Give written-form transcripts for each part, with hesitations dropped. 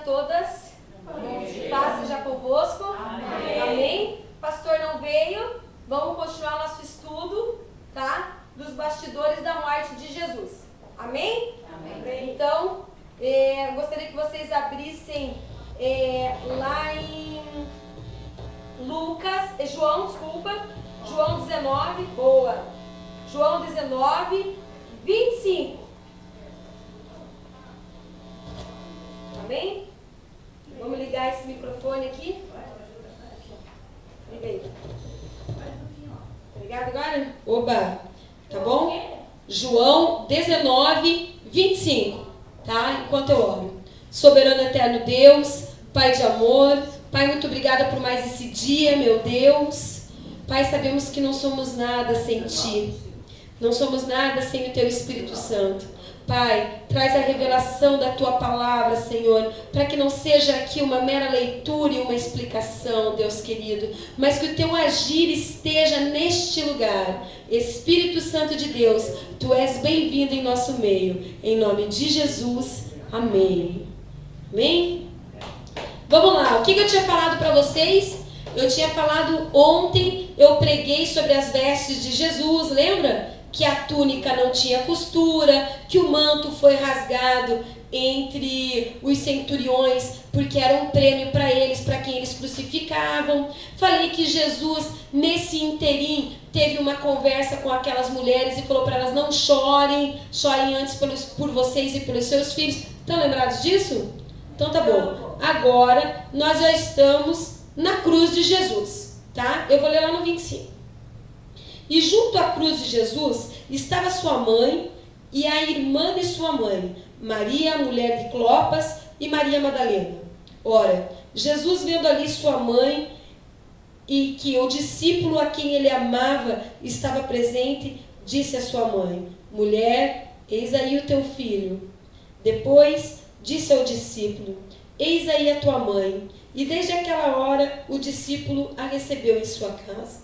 todas. Paz seja convosco. Amém. Amém. Pastor não veio. Vamos continuar nosso estudo, tá? Dos bastidores da morte de Jesus. Amém? Amém. Então, gostaria que vocês abrissem lá em João 19, boa. João 19, 25. Amém? Vamos ligar esse microfone aqui. Liga aí. Tá ligado agora? Oba! Tá bom? João 19, 25. Tá? Enquanto eu oro. Soberano eterno Deus, Pai de amor, Pai, muito obrigada por mais esse dia, meu Deus. Pai, sabemos que não somos nada sem Ti. Não somos nada sem o Teu Espírito Santo. Pai, traz a revelação da Tua palavra, Senhor, para que não seja aqui uma mera leitura e uma explicação, Deus querido, mas que o Teu agir esteja neste lugar. Espírito Santo de Deus, Tu és bem-vindo em nosso meio. Em nome de Jesus, amém. Amém? Vamos lá, o que eu tinha falado para vocês? Eu tinha falado ontem, eu preguei sobre as vestes de Jesus, lembra? Que a túnica não tinha costura, que o manto foi rasgado entre os centuriões, porque era um prêmio para eles, para quem eles crucificavam. Falei que Jesus, nesse interim, teve uma conversa com aquelas mulheres e falou para elas: não chorem, chorem antes por vocês e pelos seus filhos. Estão lembrados disso? Então tá bom. Agora, nós já estamos na cruz de Jesus, tá? Eu vou ler lá no 25. E junto à cruz de Jesus estava sua mãe e a irmã de sua mãe, Maria, mulher de Clopas, e Maria Madalena. Ora, Jesus, vendo ali sua mãe e que o discípulo a quem ele amava estava presente, disse à sua mãe: mulher, eis aí o teu filho. Depois disse ao discípulo: eis aí a tua mãe. E desde aquela hora o discípulo a recebeu em sua casa.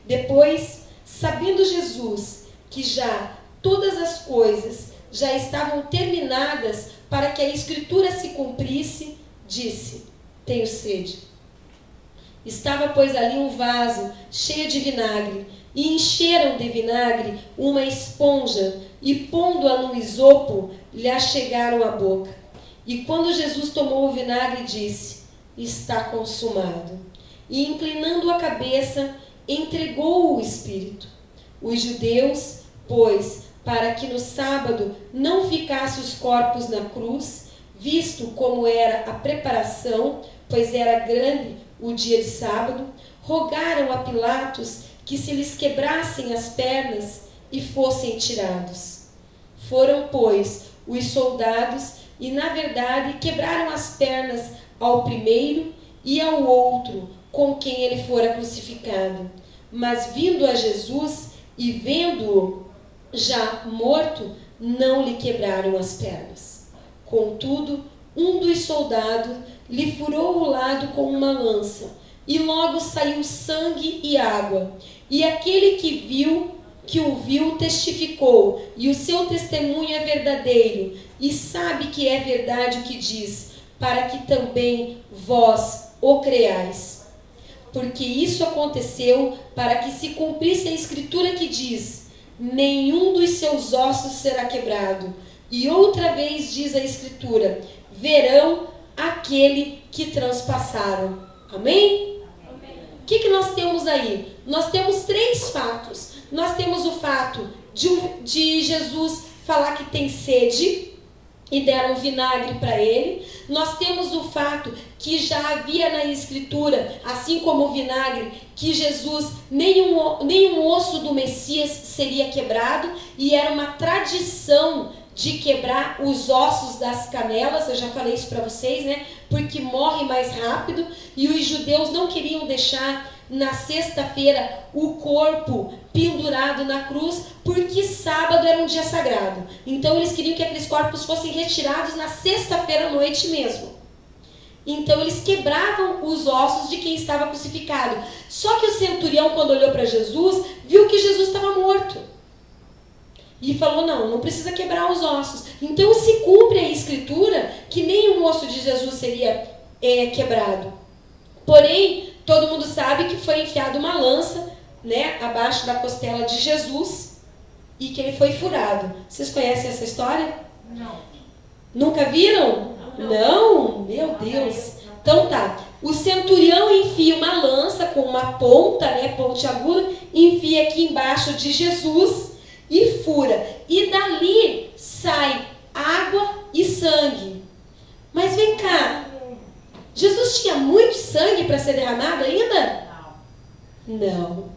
Depois, sabendo Jesus que já todas as coisas já estavam terminadas para que a Escritura se cumprisse, disse: tenho sede. Estava, pois, ali um vaso cheio de vinagre, e encheram de vinagre uma esponja, e pondo-a no isopo, lhe achegaram a boca. E quando Jesus tomou o vinagre, disse: está consumado. E inclinando a cabeça, entregou o Espírito. Os judeus, pois, para que no sábado não ficasse os corpos na cruz, visto como era a preparação, pois era grande o dia de sábado, rogaram a Pilatos que se lhes quebrassem as pernas e fossem tirados. Foram, pois, os soldados e, na verdade, quebraram as pernas ao primeiro e ao outro com quem ele fora crucificado. Mas vindo a Jesus e vendo-o já morto, não lhe quebraram as pernas. Contudo, um dos soldados lhe furou o lado com uma lança, e logo saiu sangue e água. E aquele que o viu testificou, e o seu testemunho é verdadeiro, e sabe que é verdade o que diz, para que também vós o creais. Porque isso aconteceu para que se cumprisse a Escritura que diz: nenhum dos seus ossos será quebrado. E outra vez diz a Escritura: verão aquele que transpassaram. Amém? O que nós temos aí? Nós temos 3 fatos. Nós temos o fato de Jesus falar que tem sede e deram vinagre para ele. Nós temos o fato que já havia na Escritura, assim como o vinagre, que Jesus, nenhum osso do Messias seria quebrado, e era uma tradição de quebrar os ossos das canelas. Eu já falei isso para vocês, né? Porque morre mais rápido, e os judeus não queriam deixar na sexta-feira o corpo pendurado na cruz, porque sábado era um dia sagrado. Então eles queriam que aqueles corpos fossem retirados na sexta-feira à noite mesmo. Então eles quebravam os ossos de quem estava crucificado. Só que o centurião, quando olhou para Jesus, viu que Jesus estava morto. E falou, não precisa quebrar os ossos. Então se cumpre a escritura que nem o osso de Jesus seria quebrado. Porém, todo mundo sabe que foi enfiada uma lança, né, abaixo da costela de Jesus e que ele foi furado. Vocês conhecem essa história? Não. Nunca viram? Não? Meu Deus. Então tá. O centurião enfia uma lança com uma ponta, né, pontiaguda, enfia aqui embaixo de Jesus e fura. E dali sai água e sangue. Mas vem cá. Jesus tinha muito sangue para ser derramado ainda? Não.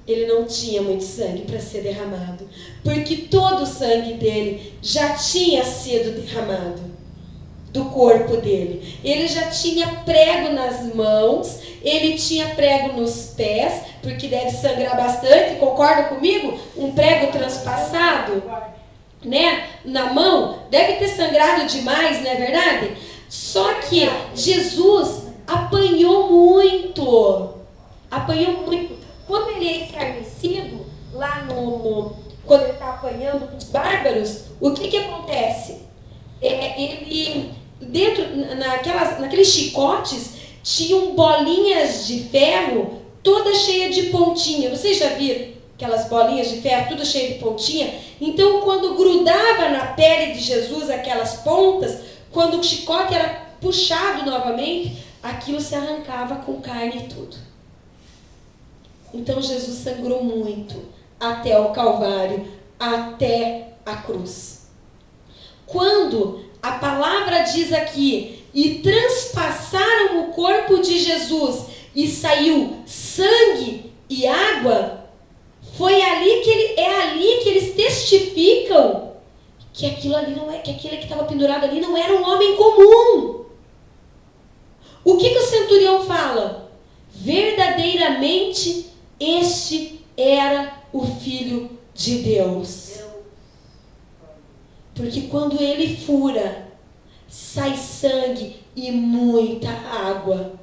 Ele não tinha muito sangue para ser derramado. Porque todo o sangue dele já tinha sido derramado do corpo dele. Ele já tinha prego nas mãos, ele tinha prego nos pés, porque deve sangrar bastante, concorda comigo? Um prego transpassado, né, na mão, deve ter sangrado demais, não é verdade? Só que Jesus apanhou muito. Apanhou muito. Quando ele é escarnecido, lá quando ele está apanhando dos bárbaros, o que acontece? Ele, dentro, naqueles chicotes, tinham bolinhas de ferro, toda cheia de pontinha. Vocês já viram aquelas bolinhas de ferro, tudo cheia de pontinha? Então, quando grudava na pele de Jesus aquelas pontas, quando o chicote era puxado novamente, aquilo se arrancava com carne e tudo. Então Jesus sangrou muito até o Calvário, até a cruz. Quando a palavra diz aqui, e transpassaram o corpo de Jesus e saiu sangue e água, foi ali que eles testificam que aquilo ali não é, que aquele que estava pendurado ali não era um homem comum. O que o centurião fala? Verdadeiramente este era o Filho de Deus. Porque quando ele fura, sai sangue e muita água.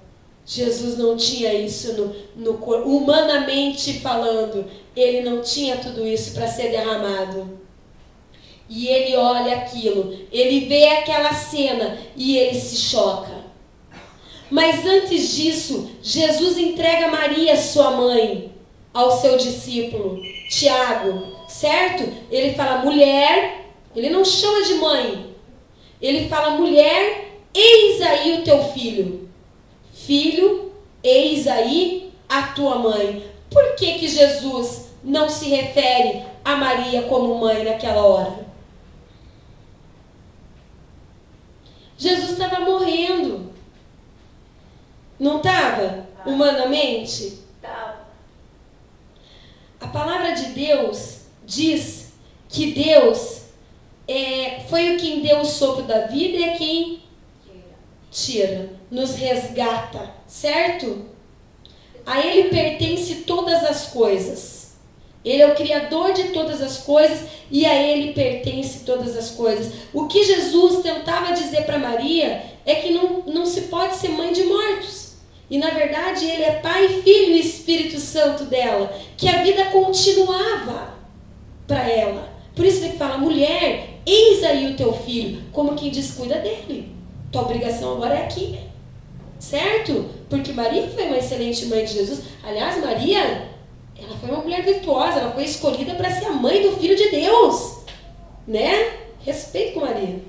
Jesus não tinha isso no corpo. Humanamente falando, ele não tinha tudo isso para ser derramado. E ele olha aquilo, ele vê aquela cena e ele se choca. Mas antes disso, Jesus entrega Maria, sua mãe, ao seu discípulo, Tiago, certo? Ele fala, mulher, ele não chama de mãe. Ele fala, mulher, eis aí o teu filho. Filho, eis aí a tua mãe. Por que Jesus não se refere a Maria como mãe naquela hora? Jesus estava morrendo. Não estava? Humanamente? Estava. A palavra de Deus diz que Deus foi o quem deu o sopro da vida e é quem tira, nos resgata, certo? A Ele pertence todas as coisas. Ele é o Criador de todas as coisas e a Ele pertence todas as coisas. O que Jesus tentava dizer para Maria é que não se pode ser mãe de mortos. E na verdade Ele é Pai, Filho e Espírito Santo dela. Que a vida continuava para ela. Por isso Ele fala, mulher, eis aí o teu filho. Como quem diz, cuida dele. Tua obrigação agora é aqui. Certo? Porque Maria foi uma excelente mãe de Jesus. Aliás, Maria, ela foi uma mulher virtuosa. Ela foi escolhida para ser a mãe do Filho de Deus. Né? Respeito com Maria.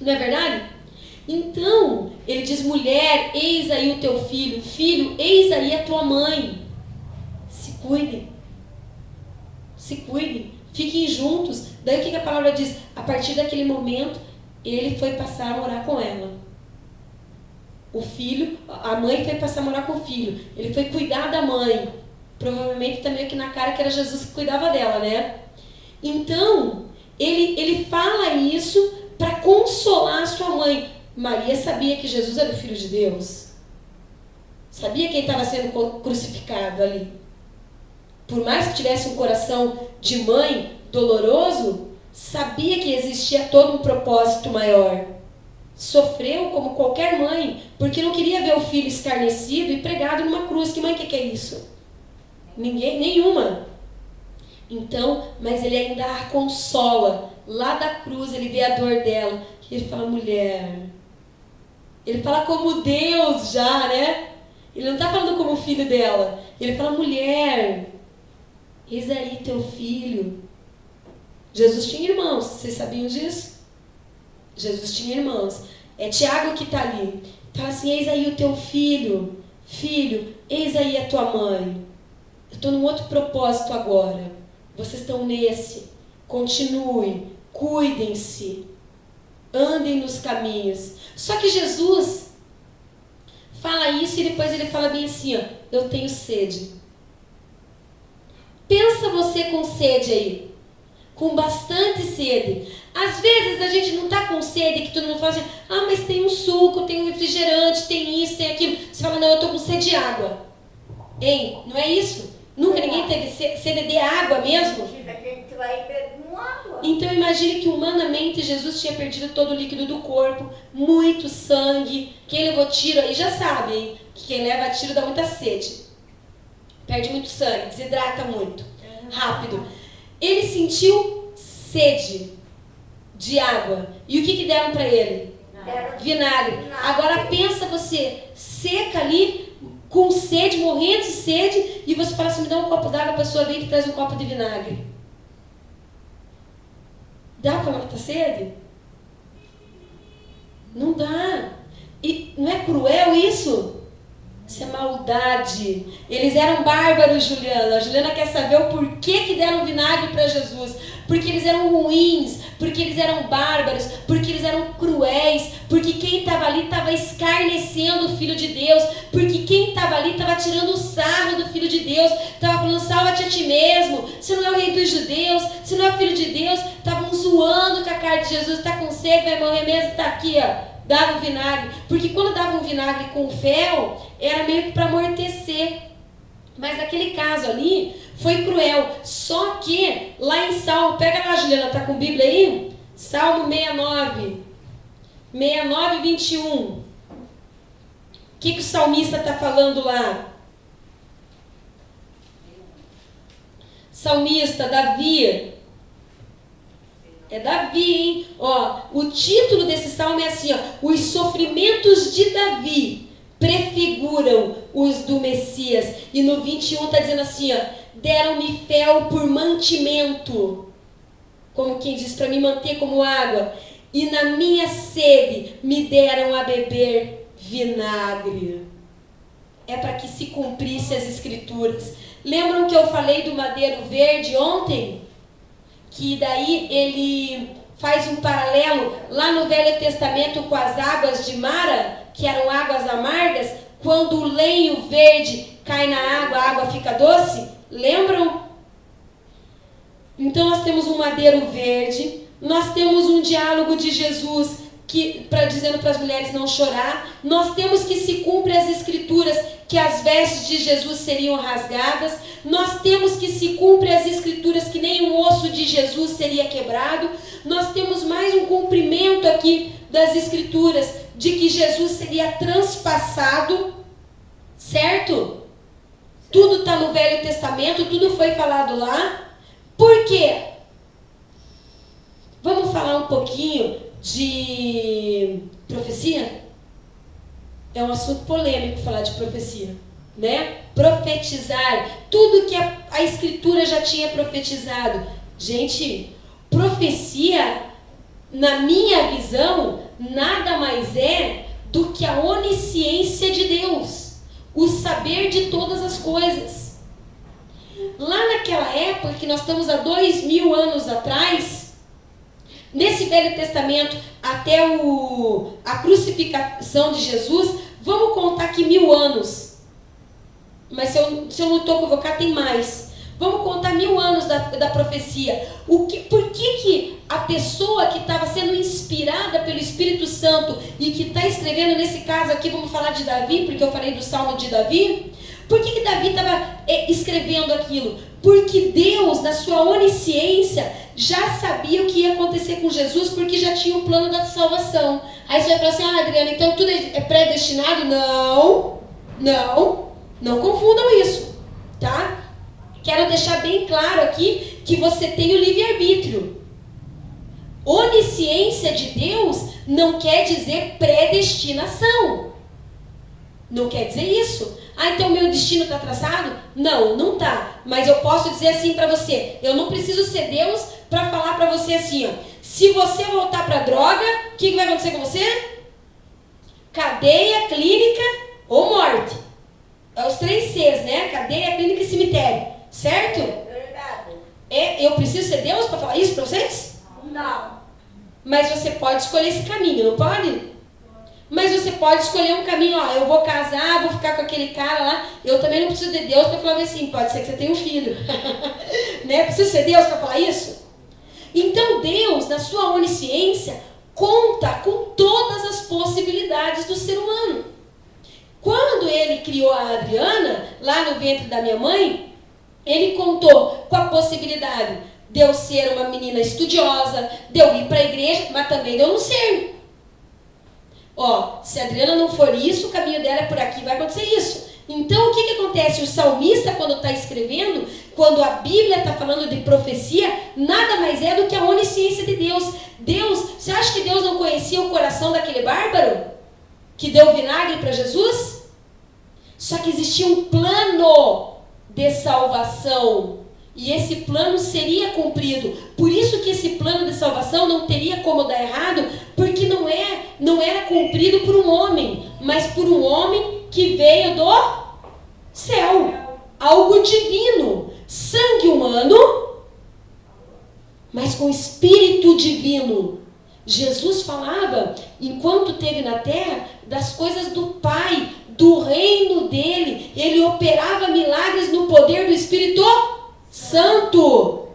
Não é verdade? Então, ele diz, mulher, eis aí o teu filho. Filho, eis aí a tua mãe. Se cuidem. Se cuidem. Fiquem juntos. Daí o que a palavra diz? A partir daquele momento, ele foi passar a morar com ela. O filho, a mãe foi passar a morar com o filho. Ele foi cuidar da mãe. Provavelmente também aqui na cara que era Jesus que cuidava dela, né? Então, ele fala isso para consolar a sua mãe. Maria sabia que Jesus era o Filho de Deus. Sabia quem estava sendo crucificado ali. Por mais que tivesse um coração de mãe doloroso, sabia que existia todo um propósito maior. Sofreu como qualquer mãe, porque não queria ver o filho escarnecido e pregado numa cruz. Que mãe que é isso? Ninguém, nenhuma. Então, mas ele ainda a consola. Lá da cruz ele vê a dor dela. E ele fala, mulher. Ele fala como Deus já, né? Ele não está falando como filho dela. Ele fala, mulher, eis aí teu filho. Jesus tinha irmãos, vocês sabiam disso? Jesus tinha irmãos. É Tiago que está ali. Fala assim, eis aí o teu filho. Filho, eis aí a tua mãe. Eu estou num outro propósito agora. Vocês estão nesse. Continuem, cuidem-se. Andem nos caminhos. Só que Jesus fala isso e depois ele fala bem assim, ó, eu tenho sede. Pensa você com sede aí. Com bastante sede. Às vezes a gente não está com sede, que todo mundo fala assim, ah, mas tem um suco, tem um refrigerante, tem isso, tem aquilo. Você fala, não, eu estou com sede de água. Hein? Não é isso? Nunca ninguém teve sede de água mesmo? Então imagine que humanamente Jesus tinha perdido todo o líquido do corpo, muito sangue. Quem levou tiro aí já sabe, hein? Que quem leva tiro dá muita sede. Perde muito sangue, desidrata muito, rápido. Ele sentiu sede de água. E o que deram para ele? Vinagre. Agora pensa você, seca ali, com sede, morrendo de sede, e você fala assim, me dá um copo d'água, a pessoa vem e traz um copo de vinagre. Dá para matar sede? Não dá. E não é cruel isso? Isso é maldade. Eles eram bárbaros, Juliana. A Juliana quer saber o porquê que deram vinagre para Jesus. Porque eles eram ruins, porque eles eram bárbaros, porque eles eram cruéis, porque quem estava ali estava escarnecendo o Filho de Deus, porque quem estava ali estava tirando o sarro do Filho de Deus, estava falando, salva-te a ti mesmo, você não é o rei dos judeus, você não é o Filho de Deus, estavam zoando com a cara de Jesus, está com sede, vai morrer mesmo, está aqui, ó. Dava o vinagre, porque quando dava um vinagre com fel, era meio que para amortecer. Mas naquele caso ali, foi cruel. Só que, lá em Salmo, pega lá, Juliana, tá com Bíblia aí? Salmo 69, 21. O que o salmista está falando lá? Salmista, Davi. É Davi, hein? Ó, o título desse salmo é assim, ó, os sofrimentos de Davi prefiguram os do Messias. E no 21 está dizendo assim, ó, deram-me fel por mantimento, como quem diz, para me manter como água, e na minha sede me deram a beber vinagre. É para que se cumprisse as escrituras. Lembram que eu falei do madeiro verde ontem? Que daí ele faz um paralelo lá no Velho Testamento com as águas de Mara, que eram águas amargas, quando o lenho verde cai na água, a água fica doce. Lembram? Então nós temos um madeiro verde, nós temos um diálogo de Jesus dizendo para as mulheres não chorar, nós temos que se cumpre as escrituras, que as vestes de Jesus seriam rasgadas, nós temos que se cumpre as escrituras, que nem o osso de Jesus seria quebrado, nós temos mais um cumprimento aqui das escrituras, de que Jesus seria transpassado, certo? Tudo está no Velho Testamento, tudo foi falado lá. Por quê? Vamos falar um pouquinho de profecia? É um assunto polêmico falar de profecia, né? Profetizar, tudo que a Escritura já tinha profetizado. Gente, profecia, na minha visão, nada mais é do que a onisciência de Deus, o saber de todas as coisas. Lá naquela época, que nós estamos há 2000 anos atrás, nesse Velho Testamento, até a crucificação de Jesus, vamos contar aqui 1000 anos. Mas se eu não estou equivocado, tem mais. Vamos contar 1000 anos da profecia. Por que a pessoa que estava sendo inspirada pelo Espírito Santo e que está escrevendo, nesse caso aqui, vamos falar de Davi, porque eu falei do Salmo de Davi. Por que Davi estava escrevendo aquilo? Porque Deus, na sua onisciência, já sabia o que ia acontecer com Jesus, porque já tinha o plano da salvação. Aí você vai falar assim, Adriana, então tudo é predestinado? Não confundam isso, tá? Quero deixar bem claro aqui que você tem o livre-arbítrio. Onisciência de Deus não quer dizer predestinação. Não quer dizer isso. Ah, então meu destino está traçado? Não, não está. Mas eu posso dizer assim para você, eu não preciso ser Deus para falar para você assim, ó, se você voltar para a droga, o que vai acontecer com você? Cadeia, clínica ou morte. É os 3 Cs, né? Cadeia, clínica e cemitério. Certo? Eu preciso ser Deus para falar isso para vocês? Não. Mas você pode escolher esse caminho, não pode? Mas você pode escolher um caminho, ó, eu vou casar, vou ficar com aquele cara lá. Eu também não preciso de Deus para falar assim, pode ser que você tenha um filho. Né? Preciso ser Deus para falar isso? Então Deus, na sua onisciência, conta com todas as possibilidades do ser humano. Quando ele criou a Adriana, lá no ventre da minha mãe, ele contou com a possibilidade de eu ser uma menina estudiosa, de eu ir para a igreja, mas também de eu não ser. Ó, se a Adriana não for isso, o caminho dela é por aqui, vai acontecer isso. Então, o que acontece? O salmista, quando está escrevendo, quando a Bíblia está falando de profecia, nada mais é do que a onisciência de Deus. Deus, você acha que Deus não conhecia o coração daquele bárbaro que deu vinagre para Jesus? Só que existia um plano de salvação. E esse plano seria cumprido. Por isso que esse plano de salvação não teria como dar errado, porque não era cumprido por um homem, mas por um homem que veio do céu. Algo divino. Sangue humano, mas com espírito divino. Jesus falava, enquanto esteve na terra, das coisas do Pai, do reino dele. Ele operava milagres no poder do Espírito Santo.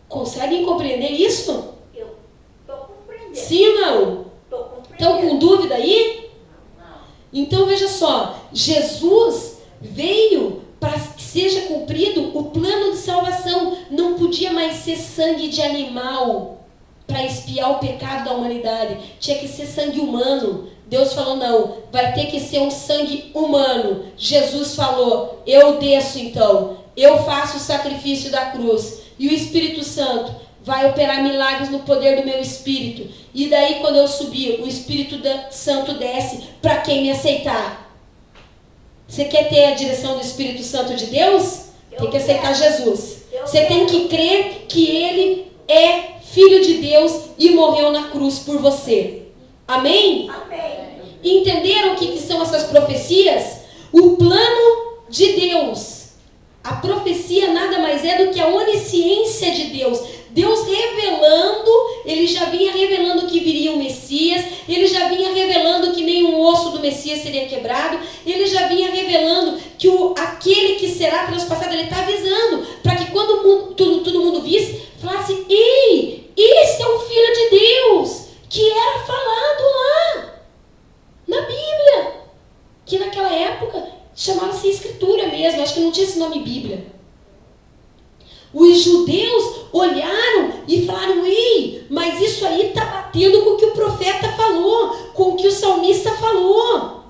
Conseguem compreender isso? Eu estou compreendendo. Sim ou não? Estou compreendendo. Estão com dúvida aí? Não. Então veja só, Jesus veio para que seja cumprido o plano de salvação. Não podia mais ser sangue de animal para expiar o pecado da humanidade. Tinha que ser sangue humano. Deus falou, não, vai ter que ser um sangue humano. Jesus falou, eu desço então, eu faço o sacrifício da cruz. E o Espírito Santo vai operar milagres no poder do meu Espírito. E daí quando eu subir, o Espírito Santo desce para quem me aceitar. Você quer ter a direção do Espírito Santo de Deus? Tem que aceitar Jesus. Você tem que crer que Ele é Filho de Deus e morreu na cruz por você. Amém? Amém. Entenderam o que são essas profecias? O plano de Deus. A profecia nada mais é do que a onisciência de Deus. Deus revelando, Ele já vinha revelando que viria um Messias, Ele já vinha revelando que nenhum osso do Messias seria quebrado, Ele já vinha revelando que aquele que será transpassado, Ele está avisando, para que quando todo mundo visse, falasse, ei, esse é o Filho de Deus, que era falado lá, na Bíblia, que naquela época chamava-se Escritura mesmo, acho que não tinha esse nome Bíblia. Os judeus olharam e falaram, ei, mas isso aí está batendo com o que o profeta falou, com o que o salmista falou.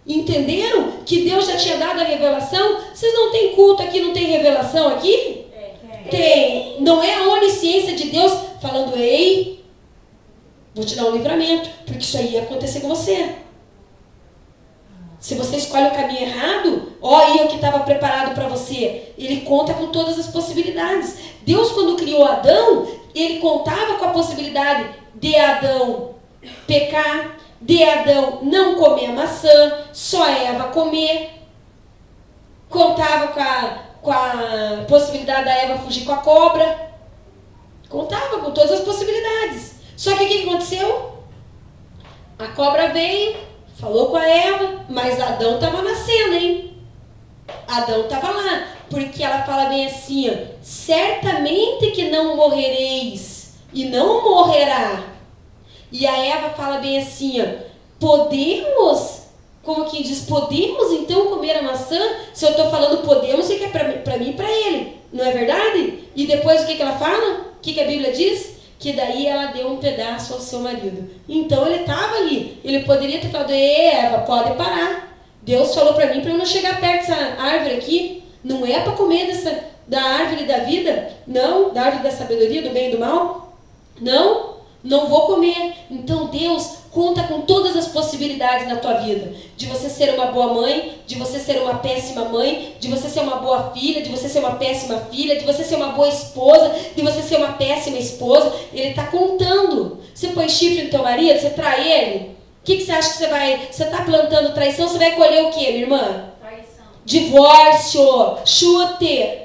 Entenderam que Deus já tinha dado a revelação? Vocês não têm culto aqui, não tem revelação aqui? Tem. Não é a onisciência de Deus falando, ei, vou te dar um livramento, porque isso aí ia acontecer com você. Se você escolhe o caminho errado, ó, eu que estava preparado para você. Ele conta com todas as possibilidades. Deus, quando criou Adão, Ele contava com a possibilidade de Adão pecar, de Adão não comer a maçã, só Eva comer. Contava com a possibilidade da Eva fugir com a cobra. Contava com todas as possibilidades. Só que o que aconteceu? A cobra veio, falou com a Eva, mas Adão estava nascendo, hein? Adão estava lá, porque ela fala bem assim, ó, certamente que não morrereis, e não morrerá. E a Eva fala bem assim, ó, podemos, como que diz, podemos então comer a maçã? Se eu estou falando podemos, é que é para mim e para ele, não é verdade? E depois o que ela fala? O que a Bíblia diz? Que daí ela deu um pedaço ao seu marido. Então ele estava ali. Ele poderia ter falado, Eva, pode parar. Deus falou para mim para eu não chegar perto dessa árvore aqui. Não é para comer da árvore da vida? Não. Da árvore da sabedoria, do bem e do mal? Não. Não vou comer. Então Deus conta com todas as possibilidades na tua vida. De você ser uma boa mãe, de você ser uma péssima mãe, de você ser uma boa filha, de você ser uma péssima filha, de você ser uma boa esposa, de você ser uma péssima esposa. Ele está contando. Você põe chifre no teu marido, você trai ele. O que você acha que você vai... Você está plantando traição, você vai colher o quê, minha irmã? Traição. Divórcio. Chute.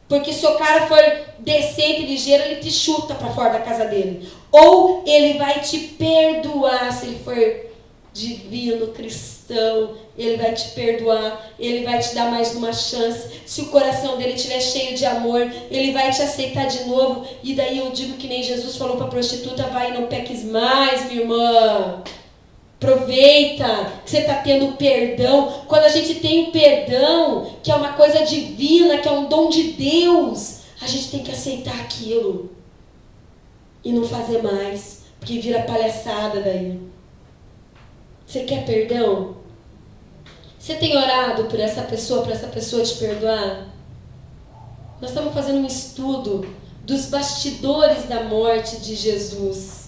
Porque se o cara for decente e ligeiro, ele te chuta para fora da casa dele. Ou ele vai te perdoar, se ele for divino, cristão, ele vai te perdoar, ele vai te dar mais uma chance. Se o coração dele estiver cheio de amor, ele vai te aceitar de novo. E daí eu digo que nem Jesus falou para a prostituta, vai e não peques mais, minha irmã. Aproveita que você está tendo perdão. Quando a gente tem o perdão, que é uma coisa divina, que é um dom de Deus, a gente tem que aceitar aquilo e não fazer mais, porque vira palhaçada daí. Você quer perdão? Você tem orado por essa pessoa, para essa pessoa te perdoar? Nós estamos fazendo um estudo dos bastidores da morte de Jesus.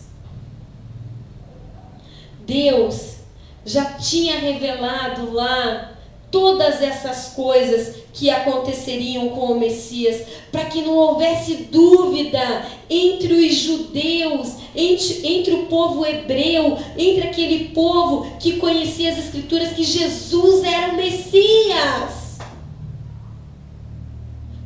Deus já tinha revelado lá todas essas coisas que aconteceriam com o Messias, para que não houvesse dúvida entre os judeus, entre o povo hebreu, entre aquele povo que conhecia as Escrituras, que Jesus era o Messias.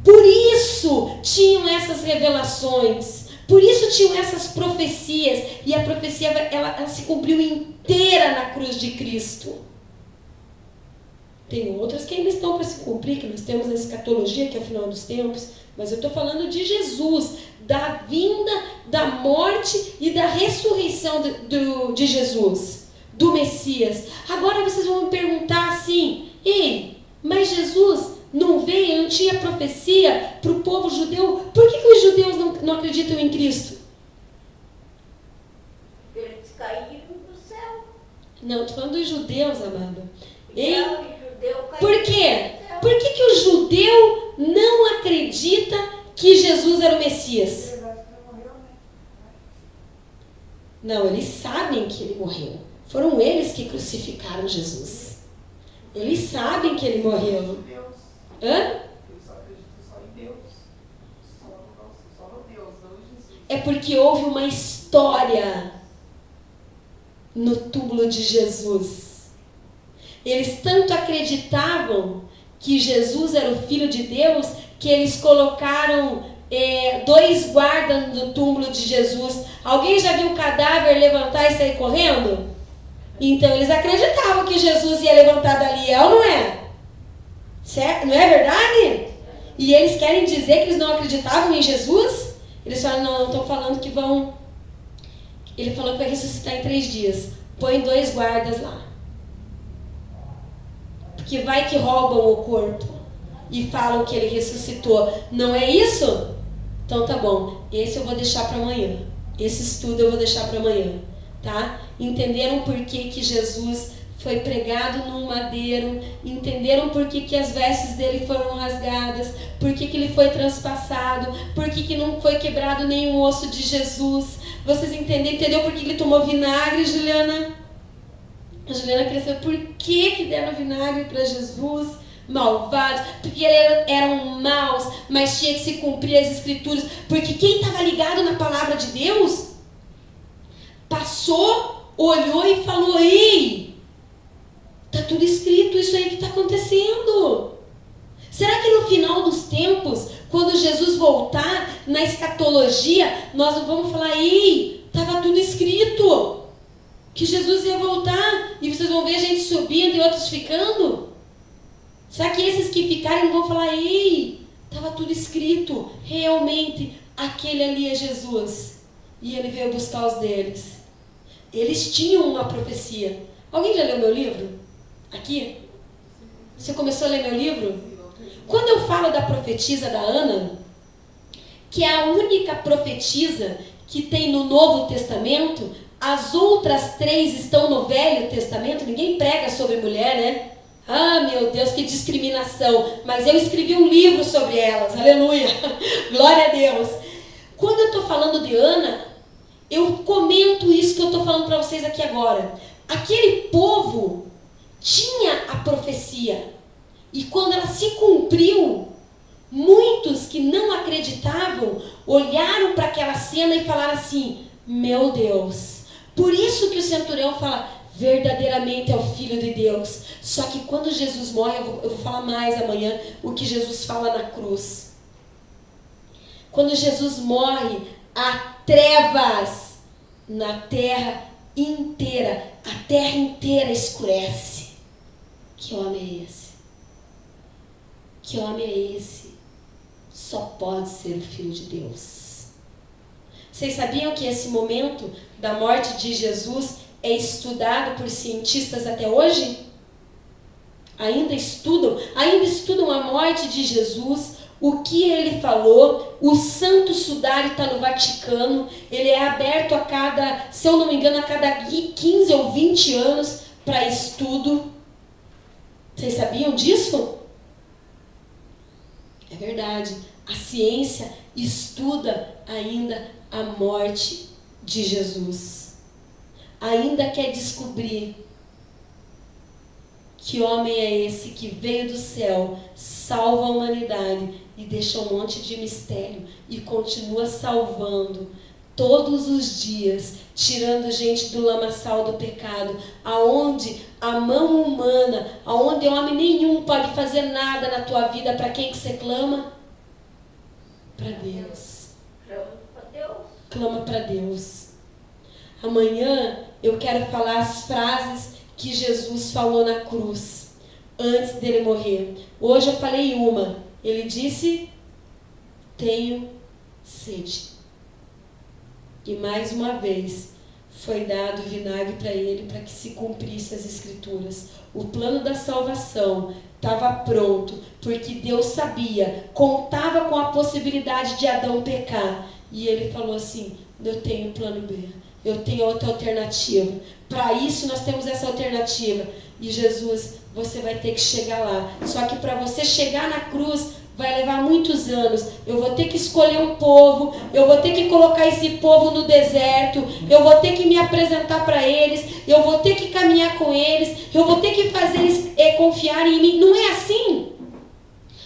Por isso tinham essas revelações, por isso tinham essas profecias, e a profecia ela se cumpriu inteira na cruz de Cristo. Tem outras que ainda estão para se cumprir, que nós temos a escatologia, que é o final dos tempos, mas eu estou falando de Jesus, da vinda, da morte e da ressurreição de Jesus, do Messias. Agora vocês vão me perguntar assim, ei, mas Jesus não veio, não tinha profecia para o povo judeu? Por que os judeus não acreditam em Cristo? Eles caíram do céu. Não, estou falando dos judeus, amada. Por quê? Por que o judeu não acredita que Jesus era o Messias? Não, eles sabem que ele morreu. Foram eles que crucificaram Jesus. Eles sabem que ele morreu. Hã? Eles só acreditam só em Deus. Só no Deus, não em Jesus. É porque houve uma história no túmulo de Jesus. Eles tanto acreditavam que Jesus era o Filho de Deus, que eles colocaram 2 guardas no túmulo de Jesus. Alguém já viu o cadáver levantar e sair correndo? Então eles acreditavam que Jesus ia levantar dali, é ou não é? Certo? Não é verdade? E eles querem dizer que eles não acreditavam em Jesus? Eles falam, não estão falando que vão... Ele falou que vai ressuscitar em 3 dias. Põe 2 guardas lá. Porque vai que roubam o corpo e falam que ele ressuscitou. Não é isso? Então tá bom. Esse eu vou deixar para amanhã. Esse estudo eu vou deixar para amanhã. Tá? Entenderam por que Jesus foi pregado num madeiro? Entenderam por que as vestes dele foram rasgadas? Por que ele foi transpassado? Por que não foi quebrado nenhum osso de Jesus? Vocês entendeu por que ele tomou vinagre, Juliana? A Juliana queria saber por que deram vinagre para Jesus. Malvados, porque eles eram maus, mas tinha que se cumprir as Escrituras. Porque quem estava ligado na palavra de Deus passou, olhou e falou: ei, está tudo escrito, isso aí que está acontecendo. Será que no final dos tempos, quando Jesus voltar na escatologia, nós não vamos falar: ei, estava tudo escrito que Jesus ia voltar, e vocês vão ver gente subindo e outros ficando? Será que esses que ficarem não vão falar: ei, estava tudo escrito, realmente aquele ali é Jesus, e ele veio buscar os deles? Eles tinham uma profecia. Alguém já leu meu livro? Aqui? Você começou a ler meu livro? Quando eu falo da profetisa da Ana, que é a única profetisa que tem no Novo Testamento, as outras 3 estão no Velho Testamento. Ninguém prega sobre mulher, né? Ah, meu Deus, que discriminação. Mas eu escrevi um livro sobre elas. Aleluia. Glória a Deus. Quando eu estou falando de Ana, eu comento isso que eu estou falando para vocês aqui agora. Aquele povo tinha a profecia. E quando ela se cumpriu, muitos que não acreditavam olharam para aquela cena e falaram assim: meu Deus. Por isso que o centurião fala: verdadeiramente é o Filho de Deus. Só que quando Jesus morre, eu vou falar mais amanhã o que Jesus fala na cruz. Quando Jesus morre, há trevas na terra inteira. A terra inteira escurece. Que homem é esse? Que homem é esse? Só pode ser o Filho de Deus. Vocês sabiam que esse momento da morte de Jesus é estudado por cientistas até hoje? Ainda estudam a morte de Jesus, o que ele falou. O Santo Sudário está no Vaticano, ele é aberto a cada, se eu não me engano, a cada 15 ou 20 anos para estudo. Vocês sabiam disso? É verdade, a ciência estuda ainda a morte de Jesus. Ainda quer descobrir que homem é esse que veio do céu, salva a humanidade e deixa um monte de mistério e continua salvando todos os dias, tirando gente do lamaçal do pecado, aonde a mão humana, aonde homem nenhum pode fazer nada na tua vida. Para quem que você clama? Para Deus. Clama para Deus. Amanhã eu quero falar as frases que Jesus falou na cruz, antes dele morrer. Hoje eu falei uma. Ele disse: tenho sede. E mais uma vez foi dado vinagre para ele, para que se cumprisse as Escrituras. O plano da salvação estava pronto, porque Deus sabia, contava com a possibilidade de Adão pecar. E ele falou assim: eu tenho plano B, eu tenho outra alternativa. Para isso nós temos essa alternativa. E Jesus, você vai ter que chegar lá. Só que para você chegar na cruz, vai levar muitos anos. Eu vou ter que escolher um povo, eu vou ter que colocar esse povo no deserto, eu vou ter que me apresentar para eles, eu vou ter que caminhar com eles, eu vou ter que fazer eles confiar em mim. Não é assim?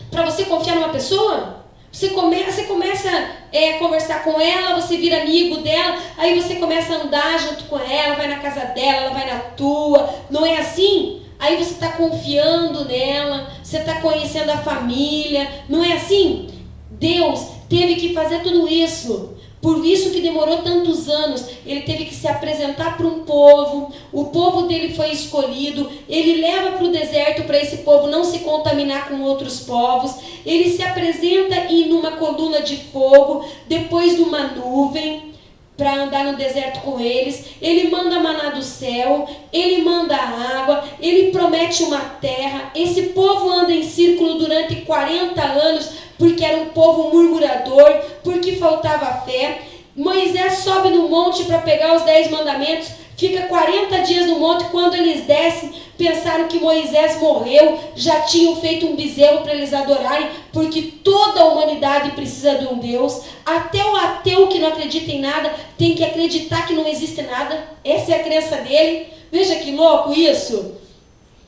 Para você confiar numa pessoa, você começa a conversar com ela, você vira amigo dela, aí você começa a andar junto com ela, vai na casa dela, ela vai na tua. Não é assim? Aí você está confiando nela, você está conhecendo a família. Não é assim? Deus teve que fazer tudo isso. Por isso que demorou tantos anos. Ele teve que se apresentar para um povo. O povo dele foi escolhido. Ele leva para o deserto para esse povo não se contaminar com outros povos. Ele se apresenta em uma coluna de fogo, depois de uma nuvem, para andar no deserto com eles. Ele manda maná do céu, ele manda água, ele promete uma terra. Esse povo anda em círculo durante 40 anos, porque era um povo murmurador, porque faltava fé. Moisés sobe no monte para pegar os 10 mandamentos, fica 40 dias no monte. Quando eles descem, pensaram que Moisés morreu, já tinham feito um bezerro para eles adorarem, porque toda a humanidade precisa de um Deus. Até o ateu que não acredita em nada tem que acreditar que não existe nada. Essa é a crença dele. Veja que louco isso,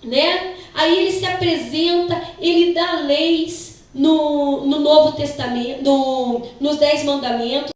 né? Aí ele se apresenta, ele dá leis no Novo Testamento, nos 10 mandamentos.